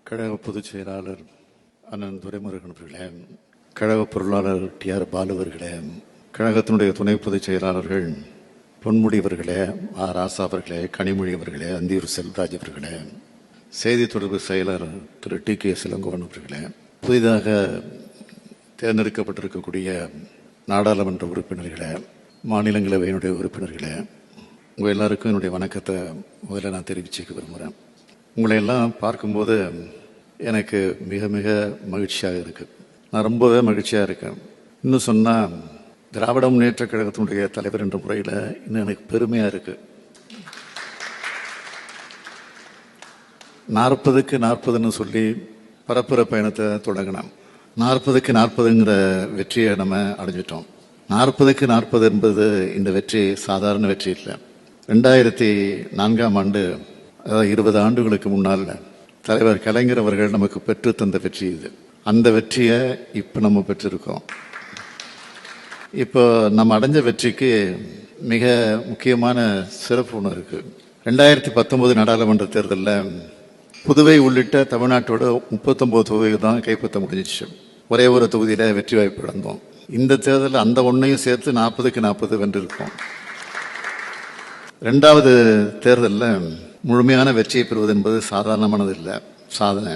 கழக பொதுச் செயலாளர் அண்ணன் துரைமுருகன் அவர்களே, கழக பொருளாளர் டி.ஆர். பாலு அவர்களே, கழகத்தினுடைய துணை பொதுச் செயலாளர்கள் பொன்முடி அவர்களே, ராசா அவர்களே, கனிமொழி அவர்களே, அந்தியூர் செல்வராஜ் அவர்களே, செய்தி தொடர்பு செயலர் திரு டி.கே. இளங்கோவன் அவர்களே, புதிதாக தேர்ந்தெடுக்கப்பட்டிருக்கக்கூடிய நாடாளுமன்ற உறுப்பினர்களே, மாநிலங்களவையினுடைய உறுப்பினர்களே, உங்கள் எல்லாருக்கும் என்னுடைய வணக்கத்தை முதல்ல நான் தெரிவிச்சுக்க விரும்புகிறேன். உங்களை எல்லாம் பார்க்கும்போது எனக்கு மிக மிக மகிழ்ச்சியாக இருக்குது. நான் ரொம்பவே மகிழ்ச்சியாக இருக்கேன். இன்னும் சொன்னால் திராவிட முன்னேற்ற கழகத்தினுடைய தலைவர் என்ற முறையில் இன்னும் எனக்கு பெருமையாக இருக்குது. 40க்கு 40ன்னு சொல்லி பரப்புரை பயணத்தை தொடங்கினோம். 40க்கு 40ங்கிற வெற்றியை நம்ம அடைஞ்சிட்டோம். 40க்கு 40 என்பது இந்த வெற்றி சாதாரண வெற்றி இல்லை. 2004ஆம் ஆண்டு, அதாவது 20 ஆண்டுகளுக்கு முன்னால் தலைவர் கலைஞர் அவர்கள் நமக்கு பெற்று தந்த வெற்றி இது. அந்த வெற்றியை இப்போ நம்ம பெற்றிருக்கோம். இப்போ நம்ம அடைஞ்ச வெற்றிக்கு மிக முக்கியமான சிறப்பு ஒன்று இருக்கு. 2019 நாடாளுமன்ற தேர்தலில் புதுவை உள்ளிட்ட தமிழ்நாட்டோட 39 தொகுதிகள் தான் கைப்பற்ற முடிஞ்சிச்சு. ஒரே ஒரு தொகுதியில் வெற்றி வாய்ப்பு இழந்தோம். இந்த தேர்தலில் அந்த ஒன்றையும் சேர்த்து 40க்கு 40 வென்றிருக்கோம். 2வது தேர்தலில் முழுமையான வெற்றியை பெறுவது என்பது சாதாரணமானது இல்லை, சாதனை,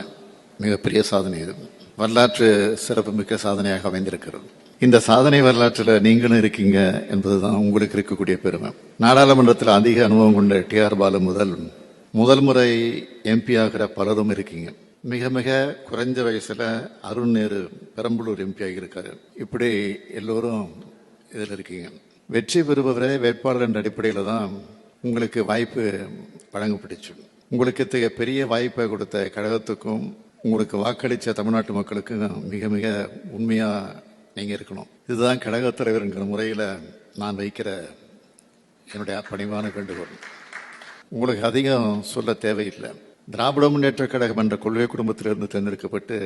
மிகப்பெரிய சாதனை. இது வரலாற்று சிறப்புமிக்க சாதனையாக அமைந்திருக்கிறது. இந்த சாதனை வரலாற்றில் நீங்களும் இருக்கீங்க என்பதுதான் உங்களுக்கு இருக்கக்கூடிய பெருமை. நாடாளுமன்றத்தில் அதிக அனுபவம் கொண்ட டி.ஆர். பாலு முதல் முறை எம்பி ஆகிற பலரும் இருக்கீங்க. மிக மிக குறைஞ்ச வயசுல அருண் நேரு பெரம்பலூர் எம்பி ஆகியிருக்காரு. இப்படி எல்லோரும் இதில் இருக்கீங்க. வெற்றி பெறுபவரே வேட்பாளர் என்ற அடிப்படையில் தான் உங்களுக்கு வாய்ப்பு வழங்கப்பட்டுச்சு. உங்களுக்கு இத்தகைய பெரிய வாய்ப்பை கொடுத்த கழகத்துக்கும் உங்களுக்கு வாக்களித்த தமிழ்நாட்டு மக்களுக்கும் மிக மிக உண்மையாக நீங்கள் இருக்கணும். இதுதான் கழகத் தலைவர் என்கிற முறையில் நான் வைக்கிற என்னுடைய பணிவான வேண்டுகோள். உங்களுக்கு அதிகம் சொல்ல தேவையில்லை. திராவிட முன்னேற்ற கழகம் என்ற கொள்கை குடும்பத்திலிருந்து தேர்ந்தெடுக்கப்பட்டு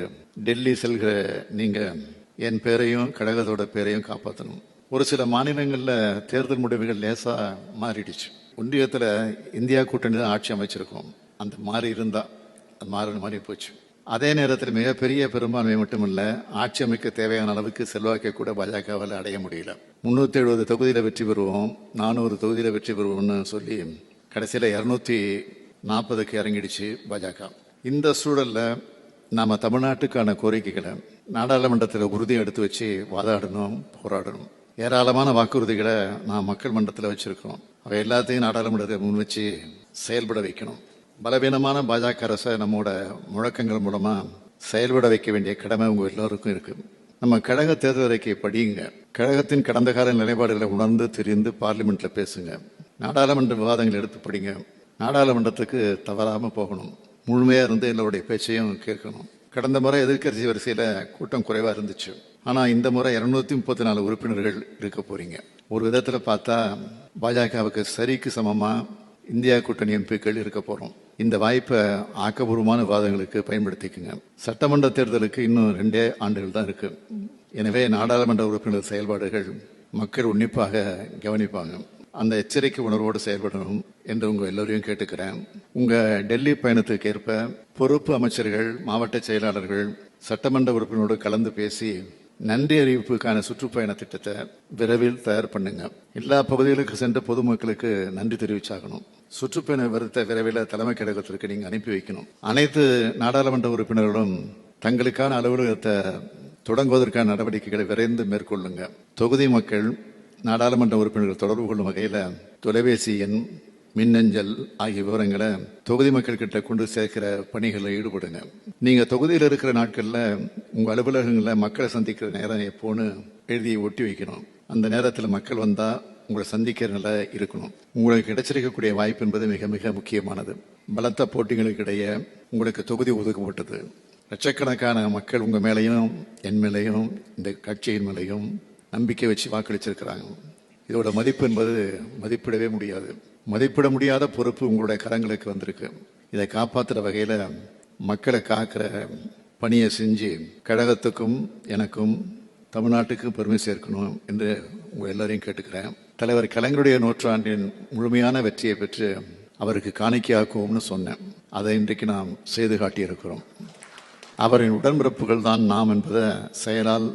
டெல்லி செல்கிற நீங்கள் என் பேரையும் கழகத்தோட பேரையும் காப்பாற்றணும். ஒரு சில மாநிலங்களில் தேர்தல் முடிவுகள் லேசாக மாறிடுச்சு. ஒன்றியத்தில் இந்தியா கூட்டணி தான் ஆட்சி அமைச்சிருக்கோம். அந்த மாறி இருந்தால் அது மாறி போச்சு. அதே நேரத்தில் மிகப்பெரிய பெரும்பான்மை மட்டுமல்ல, ஆட்சி அமைக்க தேவையான அளவுக்கு செல்வாக்கை கூட பாஜகவால் அடைய முடியல. 370 தொகுதியில் வெற்றி பெறுவோம், 400 தொகுதியில் வெற்றி பெறுவோம்னு சொல்லி கடைசியில் 240க்கு இறங்கிடுச்சு பாஜக. இந்த சூழலில் நாம் தமிழ்நாட்டுக்கான கோரிக்கைகளை நாடாளுமன்றத்தில் உறுதியை எடுத்து வச்சு வாதாடணும், போராடணும். ஏராளமான வாக்குறுதிகளை நான் மக்கள் மன்றத்தில் வச்சிருக்கோம். அவை எல்லாத்தையும் நாடாளுமன்றத்தை முன் வச்சு செயல்பட வைக்கணும். பலவீனமான பாஜக அரசை நம்மோட முழக்கங்கள் மூலமா செயல்பட வைக்க வேண்டிய கடமை உங்க எல்லோருக்கும் இருக்கு. நம்ம கழக தேர்தல் அறிக்கையை படியுங்க. கழகத்தின் கடந்த கால நிலைப்பாடுகளை உணர்ந்து தெரிந்து பார்லிமெண்ட்ல பேசுங்க. நாடாளுமன்ற விவாதங்கள் எடுத்து படிங்க. நாடாளுமன்றத்துக்கு தவறாம போகணும். முழுமையா இருந்து எல்லோருடைய பேச்சையும் கேட்கணும். கடந்த முறை எதிர்க்கட்சி வரிசையில கூட்டம் குறைவா இருந்துச்சு. ஆனா இந்த முறை 234 உறுப்பினர்கள் இருக்க போறீங்க. ஒரு விதத்துல பார்த்தா பாஜகவுக்கு சரிக்கு சமமா இந்தியா கூட்டணி எம்பிக்கள் இருக்க போறோம். இந்த வாய்ப்பை ஆக்கப்பூர்வமான விவாதங்களுக்கு பயன்படுத்திக்குங்க. சட்டமன்ற தேர்தலுக்கு இன்னும் 2 ஆண்டுகள் தான் இருக்கு. எனவே நாடாளுமன்ற உறுப்பினர் செயல்பாடுகள் மக்கள் உன்னிப்பாக கவனிப்பாங்க. அந்த எச்சரிக்கை உணர்வோடு செயல்படணும் என்று உங்க எல்லோரையும் கேட்டுக்கிறேன். உங்க டெல்லி பயணத்துக்கு ஏற்ப பொறுப்பு அமைச்சர்கள், மாவட்ட செயலாளர்கள், சட்டமன்ற உறுப்பினரோடு கலந்து பேசி நன்றி அறிவிப்புக்கான சுற்றுப்பயண திட்டத்தை விரைவில் தயார் பண்ணுங்க. எல்லா பகுதிகளுக்கு சென்ற பொதுமக்களுக்கு நன்றி தெரிவிச்சாகணும். சுற்றுப்பயண விருத்தை விரைவில் தலைமை கழகத்திற்கு நீங்க அனுப்பி வைக்கணும். அனைத்து நாடாளுமன்ற உறுப்பினர்களும் தங்களுக்கான அலுவலகத்தை தொடங்குவதற்கான நடவடிக்கைகளை விரைந்து மேற்கொள்ளுங்க. தொகுதி மக்கள் நாடாளுமன்ற உறுப்பினர்கள் தொடர்பு கொள்ளும் வகையில் தொலைபேசி எண், மின்னஞ்சல் ஆகிய விவரங்களை தொகுதி மக்கள் கிட்ட கொண்டு சேர்க்கிற பணிகளில் ஈடுபடுங்க. நீங்க தொகுதியில் இருக்கிற நாட்கள்ல உங்க அலுவலகங்களில் மக்களை சந்திக்கிற நேரம் எப்போன்னு எழுதி ஒட்டி வைக்கணும். அந்த நேரத்தில் மக்கள் வந்தா உங்களை சந்திக்கிற நிலை இருக்கணும். உங்களுக்கு கிடைச்சிருக்கக்கூடிய வாய்ப்பு என்பது மிக மிக முக்கியமானது. பலத்த போட்டிகளுக்கு இடையே உங்களுக்கு தொகுதி ஒதுக்கப்பட்டது. லட்சக்கணக்கான மக்கள் உங்க மேலையும் என் மேலையும் இந்த கட்சியின் மேலையும் நம்பிக்கை வச்சு வாக்களிச்சிருக்கிறாங்க. இதோட மதிப்பு என்பது மதிப்பிடவே முடியாது. மதிப்பிட முடியாத பொறுப்பு உங்களுடைய கரங்களுக்கு வந்திருக்கு. இதை காப்பாற்றுற வகையில் மக்களை காக்கிற பணியை செஞ்சு கழகத்துக்கும் எனக்கும் தமிழ்நாட்டுக்கும் பெருமை சேர்க்கணும் என்று உங்கள் எல்லாரையும் கேட்டுக்கிறேன். தலைவர் கலைஞருடைய 100ஆண்டின் முழுமையான வெற்றியை பெற்று அவருக்கு காணிக்கையாக்குவோம்னு சொன்னேன். அதை இன்றைக்கு நாம் செய்து காட்டியிருக்கிறோம். அவரின் உடன்பிறப்புகள் தான் நாம் என்பதை செயலால்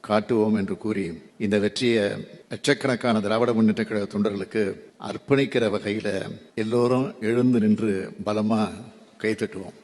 காட்டுவோம் என்று கூறி இந்த வெற்றியை லட்சக்கணக்கான திராவிட முன்னேற்ற கழக தொண்டர்களுக்கு அர்ப்பணிக்கிற வகையில் எல்லோரும் எழுந்து நின்று பலமாக கைத்தட்டுவோம்.